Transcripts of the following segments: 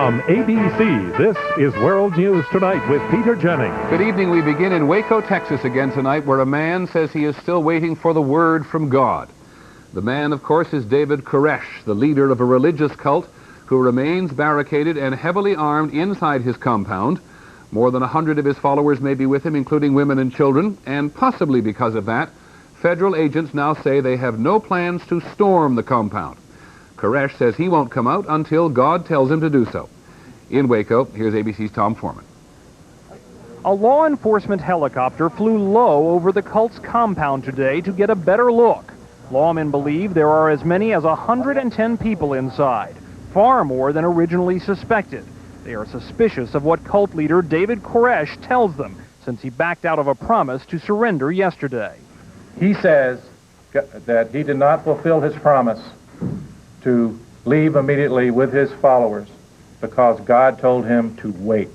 From ABC, this is World News Tonight with Peter Jennings. Good evening. We begin in Waco, Texas again tonight, where a man says he is still waiting for the word from God. The man, of course, is David Koresh, the leader of a religious cult who remains barricaded and heavily armed inside his compound. More than 100 of his followers may be with him, including women and children, and possibly because of that, federal agents now say they have no plans to storm the compound. Koresh says he won't come out until God tells him to do so. In Waco, here's ABC's Tom Foreman. A law enforcement helicopter flew low over the cult's compound today to get a better look. Lawmen believe there are as many as 110 people inside, far more than originally suspected. They are suspicious of what cult leader David Koresh tells them, since he backed out of a promise to surrender yesterday. He says that he did not fulfill his promise to leave immediately with his followers because God told him to wait.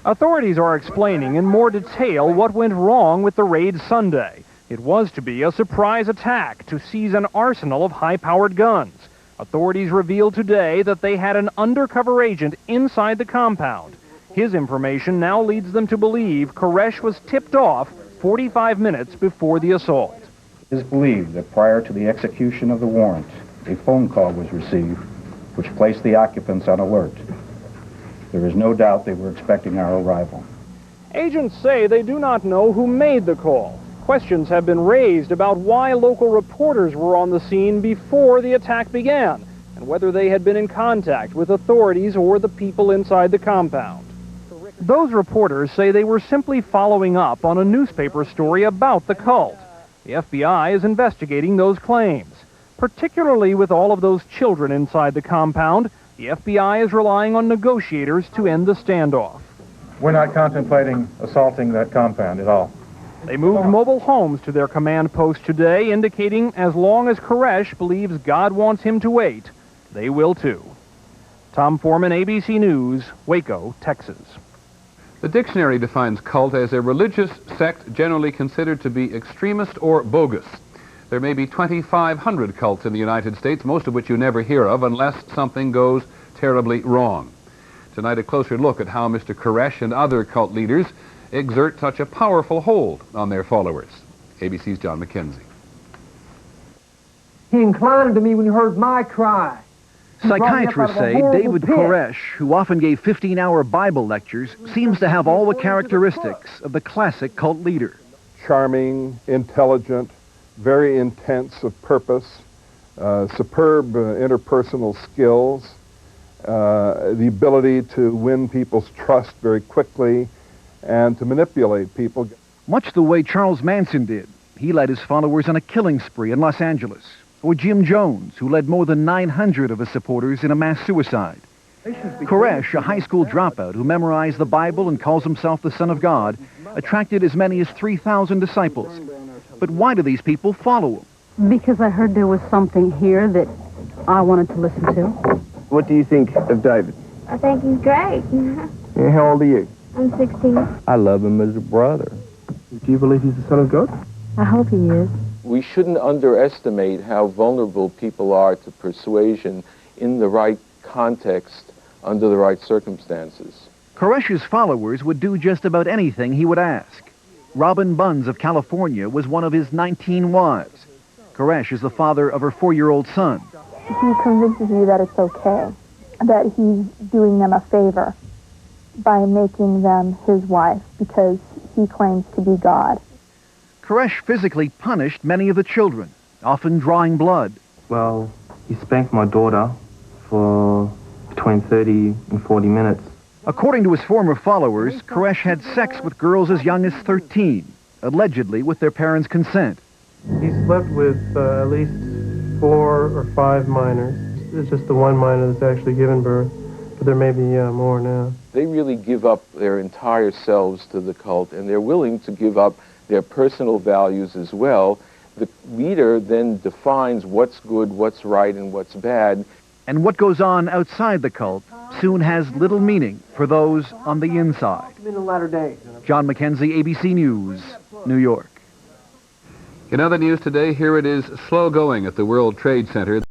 Authorities are explaining in more detail what went wrong with the raid Sunday. It was to be a surprise attack to seize an arsenal of high-powered guns. Authorities revealed today that they had an undercover agent inside the compound. His information now leads them to believe Koresh was tipped off 45 minutes before the assault. It is believed that prior to the execution of the warrant, a phone call was received which placed the occupants on alert. There is no doubt they were expecting our arrival. Agents say they do not know who made the call. Questions have been raised about why local reporters were on the scene before the attack began, and whether they had been in contact with authorities or the people inside the compound. Those reporters say they were simply following up on a newspaper story about the cult. The FBI is investigating those claims. Particularly with all of those children inside the compound, the FBI is relying on negotiators to end the standoff. We're not contemplating assaulting that compound at all. They moved mobile homes to their command post today, indicating as long as Koresh believes God wants him to wait, they will too. Tom Foreman, ABC News, Waco, Texas. The dictionary defines cult as a religious sect generally considered to be extremist or bogus. There may be 2,500 cults in the United States, most of which you never hear of unless something goes terribly wrong. Tonight, a closer look at how Mr. Koresh and other cult leaders exert such a powerful hold on their followers. ABC's John McKenzie. He inclined to me when he heard my cry. Psychiatrists say David Koresh, who often gave 15-hour Bible lectures, seems to have all the characteristics of the classic cult leader. Charming, intelligent, very intense of purpose, superb interpersonal skills, the ability to win people's trust very quickly and to manipulate people. Much the way Charles Manson did. He led his followers on a killing spree in Los Angeles. Or Jim Jones, who led more than 900 of his supporters in a mass suicide. Koresh, a high school dropout who memorized the Bible and calls himself the Son of God, attracted as many as 3,000 disciples. But why do these people follow him? Because I heard there was something here that I wanted to listen to. What do you think of David? I think he's great. And how old are you? I'm 16. I love him as a brother. Do you believe he's the Son of God? I hope he is. We shouldn't underestimate how vulnerable people are to persuasion in the right context, under the right circumstances. Koresh's followers would do just about anything he would ask. Robin Bunz of California was one of his 19 wives. Koresh is the father of her 4-year-old son. He convinces you that it's okay, that he's doing them a favor by making them his wife because he claims to be God. Koresh physically punished many of the children, often drawing blood. Well, he spanked my daughter for between 30 and 40 minutes. According to his former followers, Koresh had sex with girls as young as 13, allegedly with their parents' consent. He slept with at least 4 or 5 minors. It's just the one minor that's actually given birth, but there may be more now. They really give up their entire selves to the cult, and they're willing to give up their personal values as well. The leader then defines what's good, what's right, and what's bad. And what goes on outside the cult soon has little meaning for those on the inside. In the latter days. John McKenzie, ABC News, New York. In other news today, here it is slow going at the World Trade Center.